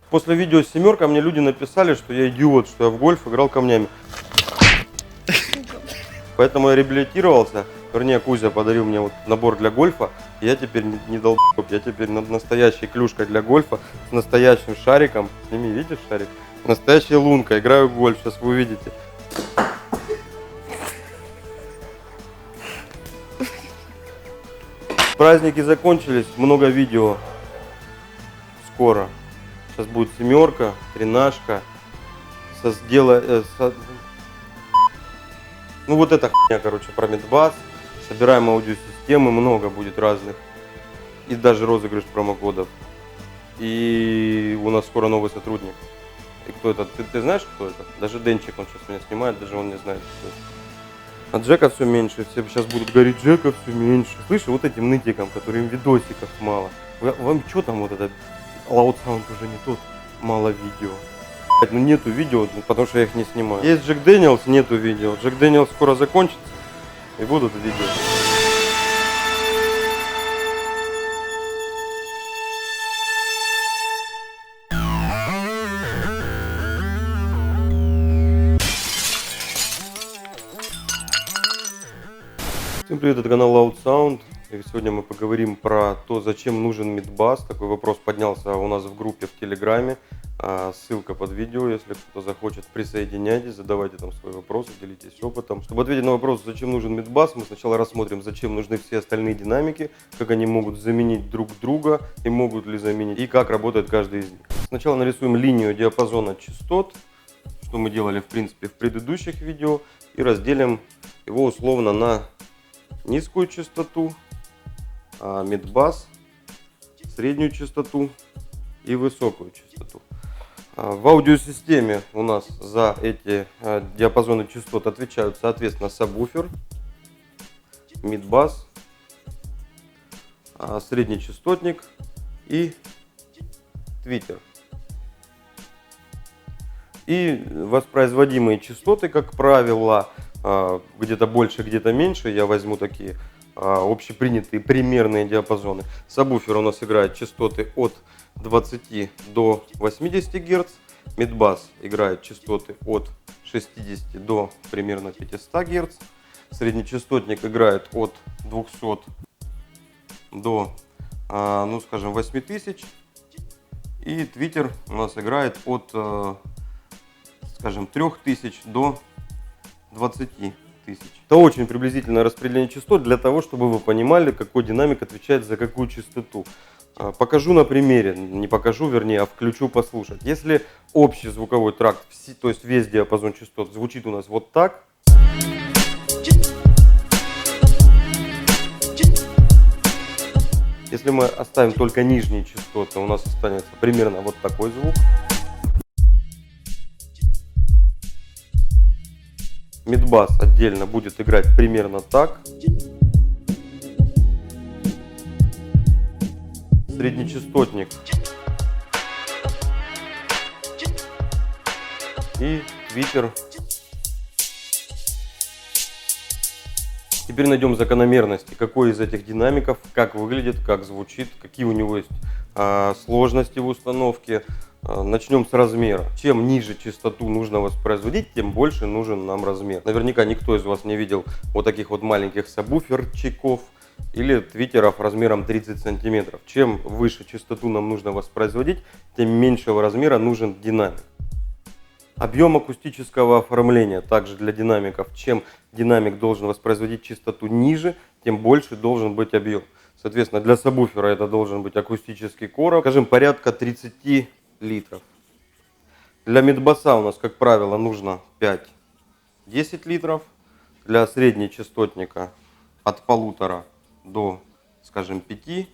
После видео с семеркой мне люди написали, что я идиот, что я в гольф играл камнями. Поэтому я реабилитировался. Вернее, Кузя подарил мне вот набор для гольфа. Я теперь не долбоеб, я теперь настоящей клюшкой для гольфа, с настоящим шариком. Сними, видишь шарик? Настоящей лункой. Играю в гольф, сейчас вы увидите. Праздники закончились, много видео. Скоро. Сейчас будет семерка, тринашка. Ну вот эта хуйня, короче, про Мидбас. Собираем аудиосистемы, много будет разных. И даже розыгрыш промокодов. И у нас скоро новый сотрудник. И кто это? Ты знаешь, кто это? Даже Денчик, он сейчас меня снимает, даже он не знает, кто это. А Джека все меньше, все сейчас будут говорить, Джека все меньше. Слышишь, вот этим нытикам, которым видосиков мало. Вам что там вот это? Loud Sound уже не тот, мало видео. Ну нету видео, потому что я их не снимаю. Есть Джек Дэниелс, нету видео. Джек Дэниелс скоро закончится и будут видео. Всем привет, это канал Loud Sound. И сегодня мы поговорим про то, зачем нужен Мидбас. Такой вопрос поднялся у нас в группе в Телеграме. Ссылка под видео, если кто-то захочет, присоединяйтесь, задавайте там свои вопросы, делитесь опытом. Чтобы ответить на вопрос, зачем нужен Мидбас, мы сначала рассмотрим, зачем нужны все остальные динамики, как они могут заменить друг друга и могут ли заменить, и как работает каждый из них. Сначала нарисуем линию диапазона частот, что мы делали в принципе в предыдущих видео, и разделим его условно на низкую частоту, мидбас, среднюю частоту и высокую частоту. В аудиосистеме у нас за эти диапазоны частот отвечают соответственно сабвуфер, мидбас, средний частотник и твиттер. И воспроизводимые частоты, как правило, где-то больше, где-то меньше. Я возьму такие общепринятые примерные диапазоны. Сабвуфер у нас играет частоты от 20 до 80 Гц. Мидбас играет частоты от 60 до примерно 500 Гц. Среднечастотник играет от 200 до, ну скажем, 8000. И твиттер у нас играет от, скажем, 3000 до 20 тысяч. Это очень приблизительное распределение частот для того, чтобы вы понимали, какой динамик отвечает за какую частоту. Покажу на примере, не покажу, вернее, а включу послушать. Если общий звуковой тракт, то есть весь диапазон частот звучит у нас вот так, если мы оставим только нижние частоты, у нас останется примерно вот такой звук. Мидбас отдельно будет играть примерно так. Среднечастотник и твиттер. Теперь найдем закономерности, какой из этих динамиков, как выглядит, как звучит, какие у него есть сложности в установке. Начнем с размера. Чем ниже частоту нужно воспроизводить, тем больше нужен нам размер. Наверняка никто из вас не видел вот таких вот маленьких сабвуферчиков или твиттеров размером 30 сантиметров. Чем выше частоту нам нужно воспроизводить, тем меньшего размера нужен динамик. Объем акустического оформления также для динамиков. Чем динамик должен воспроизводить частоту ниже, тем больше должен быть объем. Соответственно, для сабвуфера это должен быть акустический короб, скажем, порядка 30 литров. Для мидбаса у нас, как правило, нужно 5-10 литров. Для среднечастотника от 1,5 до, скажем, 5.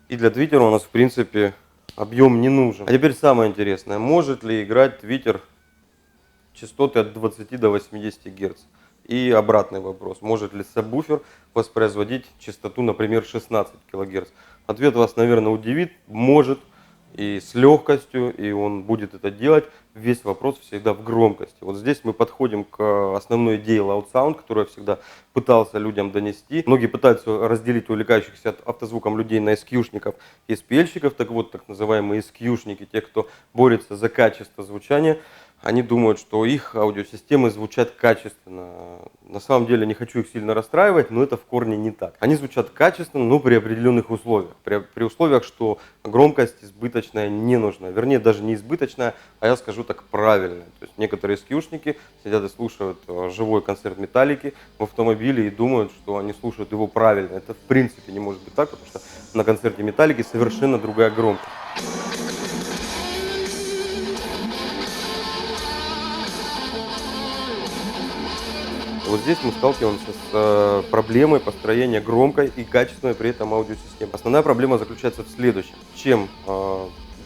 И для твиттера у нас, в принципе, объем не нужен. А теперь самое интересное. Может ли играть твиттер частоты от 20 до 80 Гц? И обратный вопрос. Может ли сабвуфер воспроизводить частоту, например, 16 кГц? Ответ вас, наверное, удивит. Может. и с легкостью, и он будет это делать. Весь вопрос всегда в громкости. Вот здесь мы подходим к основной идее Loud Sound, которую я всегда пытался людям донести. Многие пытаются разделить увлекающихся автозвуком людей на SQ-шников и SPL-щиков. Так вот, так называемые SQ-шники, те, кто борется за качество звучания, они думают, что их аудиосистемы звучат качественно. На самом деле не хочу их сильно расстраивать, но это в корне не так. Они звучат качественно, но при определенных условиях. При условиях, что громкость избыточная не нужна. Вернее, даже не избыточная, а я скажу так, правильная. То есть некоторые скьюшники сидят и слушают живой концерт Металлики в автомобиле и думают, что они слушают его правильно. Это в принципе не может быть так, потому что на концерте Металлики совершенно другая громкость. Вот здесь мы сталкиваемся с проблемой построения громкой и качественной при этом аудиосистемы. Основная проблема заключается в следующем. Чем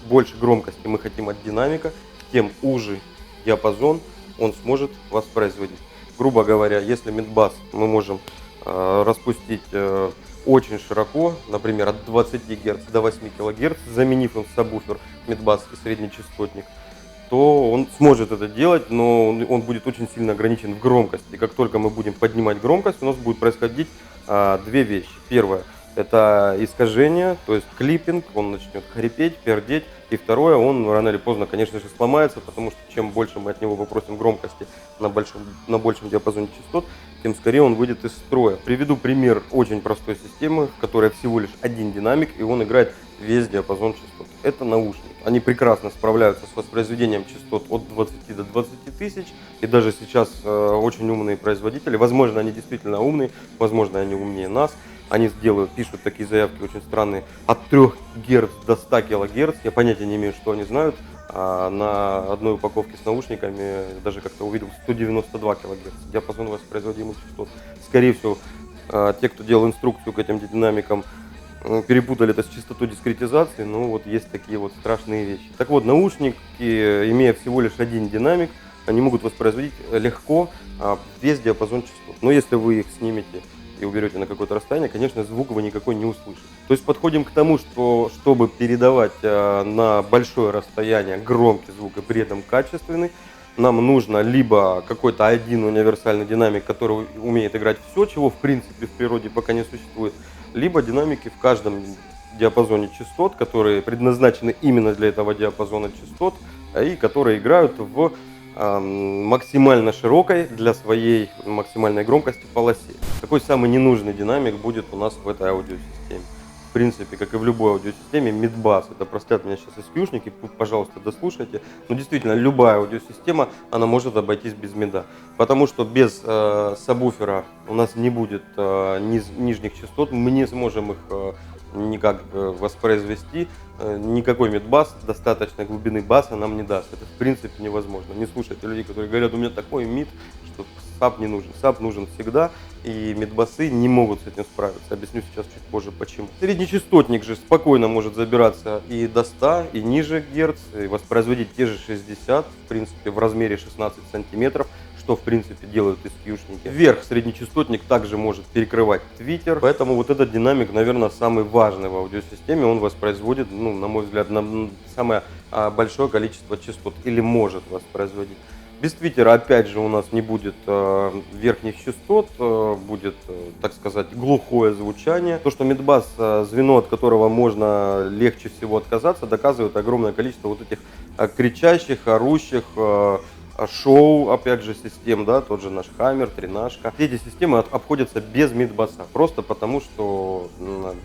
больше громкости мы хотим от динамика, тем уже диапазон он сможет воспроизводить. Грубо говоря, если мидбас мы можем распустить очень широко, например, от 20 Гц до 8 кГц, заменив им сабвуфер, мидбас и средний частотник, то он сможет это делать, но он будет очень сильно ограничен в громкости. Как только мы будем поднимать громкость, у нас будет происходить две вещи. Первое – это искажение, то есть клиппинг, он начнет хрипеть, пердеть. И второе, он рано или поздно, конечно же, сломается, потому что чем больше мы от него попросим громкости на большем диапазоне частот, тем скорее он выйдет из строя. Приведу пример очень простой системы, в которой всего лишь один динамик, и он играет весь диапазон частот. Это наушники. Они прекрасно справляются с воспроизведением частот от 20 до 20 тысяч. И даже сейчас очень умные производители, возможно, они действительно умные, возможно, они умнее нас, они пишут такие заявки очень странные, от 3 Гц до 100 кГц. Я понятия не имею, что они знают. На одной упаковке с наушниками даже как-то увидел 192 кГц диапазон воспроизводимых частот. Скорее всего, те, кто делал инструкцию к этим динамикам, перепутали это с частотой дискретизации, но вот есть такие вот страшные вещи. Так вот, наушники, имея всего лишь один динамик, они могут воспроизводить легко весь диапазон частот. Но если вы их снимете и уберете на какое-то расстояние, конечно, звук вы никакой не услышите. То есть подходим к тому, что чтобы передавать на большое расстояние громкий звук и при этом качественный, нам нужно либо какой-то один универсальный динамик, который умеет играть все, чего в принципе в природе пока не существует, либо динамики в каждом диапазоне частот, которые предназначены именно для этого диапазона частот и которые играют в максимально широкой для своей максимальной громкости полосе. Такой самый ненужный динамик будет у нас в этой аудиосистеме. В принципе, как и в любой аудиосистеме, мидбас, это простят меня сейчас SQ-шники, пожалуйста, дослушайте, но действительно любая аудиосистема, она может обойтись без мида, потому что без сабвуфера у нас не будет нижних частот, мы не сможем их никак воспроизвести, никакой мидбас достаточной глубины баса нам не даст, это в принципе невозможно. Не слушайте людей, которые говорят, у меня такой мид, что саб не нужен. Саб нужен всегда, и мидбасы не могут с этим справиться. Объясню сейчас чуть позже почему. Среднечастотник же спокойно может забираться и до 100, и ниже герц, и воспроизводить те же 60, в принципе, в размере 16 сантиметров, что в принципе делают SQ-шники. Вверх среднечастотник также может перекрывать твиттер, поэтому вот этот динамик, наверное, самый важный в аудиосистеме. Он воспроизводит, на мой взгляд, самое большое количество частот, или может воспроизводить. Без твиттера, опять же, у нас не будет верхних частот, будет, так сказать, глухое звучание. То, что мидбас, звено, от которого можно легче всего отказаться, доказывает огромное количество вот этих кричащих, орущих, шоу, опять же, систем, да, тот же наш Хаммер, Тринашка. Все эти системы обходятся без мидбаса, просто потому что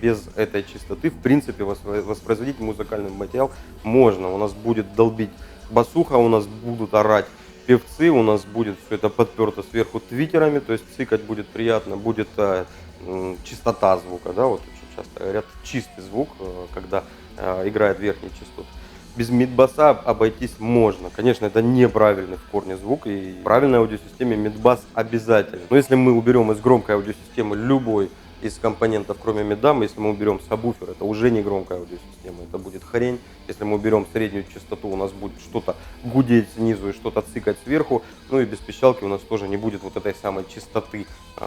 без этой частоты, в принципе, воспроизводить музыкальный материал можно. У нас будет долбить басуха, у нас будут орать певцы, у нас будет все это подперто сверху твиттерами, то есть цикать будет приятно, будет чистота звука, да, вот очень часто говорят чистый звук, когда играет верхние частоты. Без мидбаса обойтись можно. Конечно, это неправильный в корне звук, и в правильной аудиосистеме мидбас обязательно. Но если мы уберем из громкой аудиосистемы любой из компонентов, кроме мида, если мы уберем сабвуфер, это уже не громкая аудиосистема, это будет хрень. Если мы уберем среднюю частоту, у нас будет что-то гудеть снизу и что-то цикать сверху. Ну и без пищалки у нас тоже не будет вот этой самой чистоты,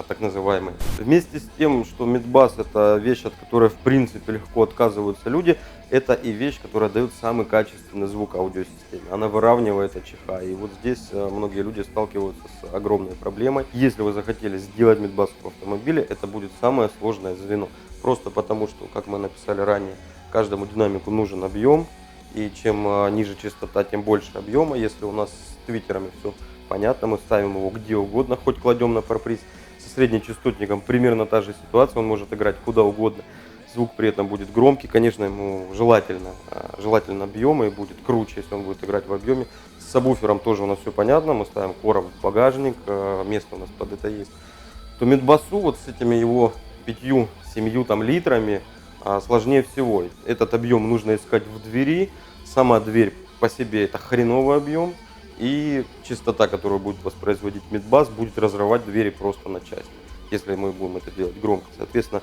так называемой. Вместе с тем, что мидбас это вещь, от которой в принципе легко отказываются люди, это и вещь, которая дает самый качественный звук аудиосистеме. Она выравнивает АЧХ. И вот здесь многие люди сталкиваются с огромной проблемой. Если вы захотели сделать мидбас в автомобиле, это будет самое сложное звено. Просто потому, что, как мы написали ранее, каждому динамику нужен объем. И чем ниже частота, тем больше объема. Если у нас с твитерами все понятно, мы ставим его где угодно, хоть кладем на парприз. Со среднечастотником примерно та же ситуация, он может играть куда угодно. Звук при этом будет громкий, конечно, ему желательно объема, и будет круче, если он будет играть в объеме. С сабвуфером тоже у нас все понятно, мы ставим короб в багажник, место у нас под это есть. То мидбасу вот с этими его 5-7 там литрами сложнее всего. Этот объем нужно искать в двери, сама дверь по себе это хреновый объем, и частота, которую будет воспроизводить мидбас, будет разрывать двери просто на части, если мы будем это делать громко. Соответственно,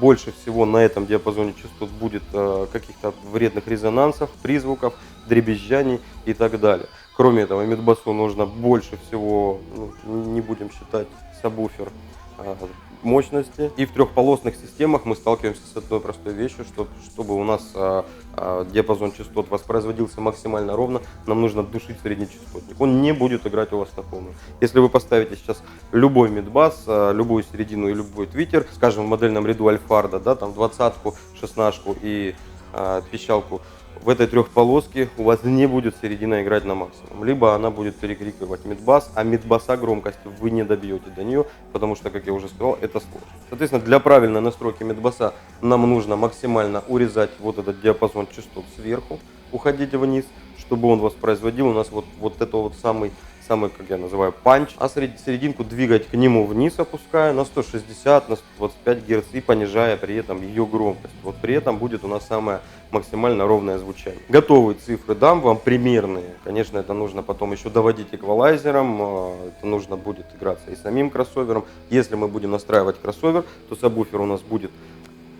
больше всего на этом диапазоне частот будет каких-то вредных резонансов, призвуков, дребезжаний и так далее. Кроме этого, мидбасу нужно больше всего, не будем считать сабвуфер, мощности. И в трехполосных системах мы сталкиваемся с одной простой вещью, чтобы у нас диапазон частот воспроизводился максимально ровно, нам нужно душить среднечастотник. Он не будет играть у вас на полную. Если вы поставите сейчас любой мидбас, любую середину и любой твитер, скажем, в модельном ряду Альфарда, да, там 20-ку, 16-ку и пищалку, в этой трехполоске у вас не будет середина играть на максимум. Либо она будет перекрикивать мидбас, а мидбаса громкости вы не добьете до нее, потому что, как я уже сказал, это сложно. Соответственно, для правильной настройки мидбаса нам нужно максимально урезать вот этот диапазон частот сверху, уходить вниз, чтобы он воспроизводил у нас вот это вот самый, как я называю, панч, а серединку двигать к нему вниз, опуская на 160, на 125 Гц и понижая при этом ее громкость. Вот при этом будет у нас самое максимально ровное звучание. Готовые цифры дам вам примерные. Конечно, это нужно потом еще доводить эквалайзером, это нужно будет играться и самим кроссовером. Если мы будем настраивать кроссовер, то сабвуфер у нас будет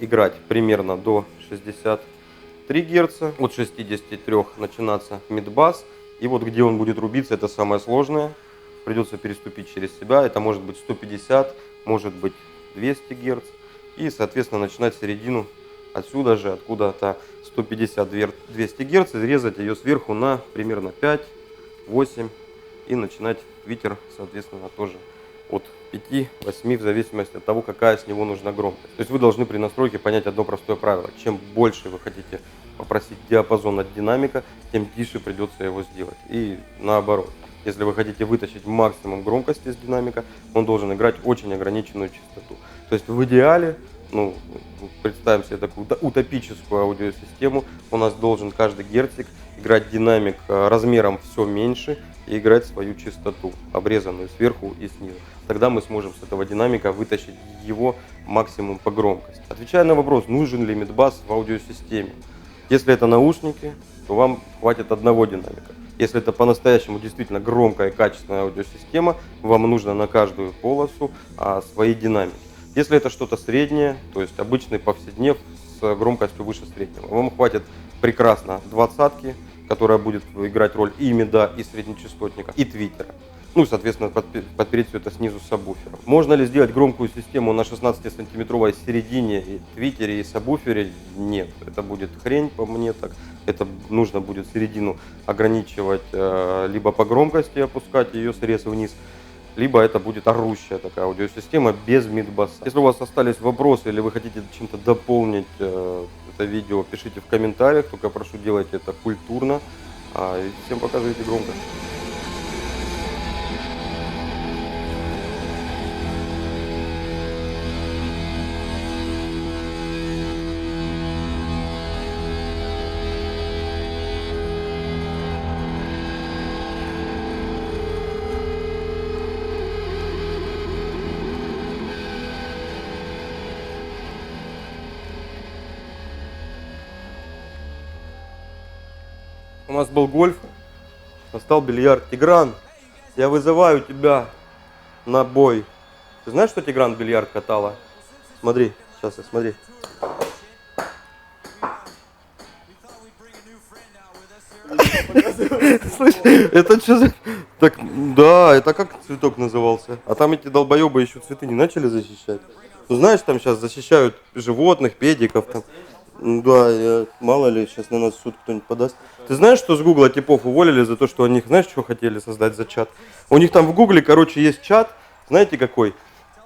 играть примерно до 63 Гц, от 63 начинаться мидбас. И вот где он будет рубиться, это самое сложное. Придется переступить через себя. Это может быть 150, может быть 200 Гц. И, соответственно, начинать середину отсюда же, откуда-то 150-200 Гц, и резать ее сверху на примерно 5-8. И начинать твитер, соответственно, тоже от 5-8, в зависимости от того, какая с него нужна громкость. То есть вы должны при настройке понять одно простое правило. Чем больше вы хотите попросить диапазон от динамика, тем тише придется его сделать. И наоборот, если вы хотите вытащить максимум громкости из динамика, он должен играть очень ограниченную частоту. То есть в идеале, представим себе такую утопическую аудиосистему, у нас должен каждый герцик играть динамик размером все меньше и играть свою частоту, обрезанную сверху и снизу. Тогда мы сможем с этого динамика вытащить его максимум по громкости. Отвечая на вопрос, нужен ли мидбас в аудиосистеме. Если это наушники, то вам хватит одного динамика. Если это по-настоящему действительно громкая и качественная аудиосистема, вам нужно на каждую полосу свои динамики. Если это что-то среднее, то есть обычный повседнев с громкостью выше среднего, вам хватит прекрасно двадцатки, которая будет играть роль и мида, и среднечастотника, и твиттера. Ну и, соответственно, подпереть все это снизу с сабвуфером. Можно ли сделать громкую систему на 16-сантиметровой середине и твиттере, и сабвуфере? Нет. Это будет хрень, по мне так. Это нужно будет середину ограничивать либо по громкости, опускать ее срез вниз, либо это будет орущая такая аудиосистема без мидбаса. Если у вас остались вопросы или вы хотите чем-то дополнить это видео, пишите в комментариях. Только прошу, делайте это культурно. И всем пока, живите громко. У нас был гольф, настал бильярд. Тигран, я вызываю тебя на бой. Ты знаешь, что Тигран бильярд катала? Смотри, сейчас смотри. Слышь, это что за... Так, да, это как цветок назывался? А там эти долбоебы еще цветы не начали защищать? Ну знаешь, там сейчас защищают животных, педиков там. Ну да, мало ли, сейчас на нас в суд кто-нибудь подаст. Ты знаешь, что с Гугла типов уволили за то, что они, знаешь, что хотели создать за чат? У них там в Гугле, короче, есть чат, знаете какой?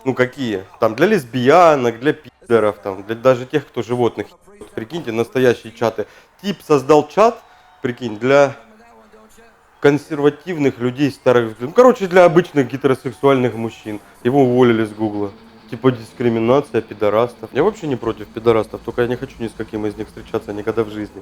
Ну какие? Там для лесбиянок, для пидоров, там, для даже тех, кто животных. Вот, прикиньте, настоящие чаты. Тип создал чат, прикинь, для консервативных людей старых взглядов. Ну, короче, для обычных гетеросексуальных мужчин. Его уволили с Гугла. Типа дискриминация пидорастов. Я вообще не против пидорастов, только я не хочу ни с каким из них встречаться никогда в жизни.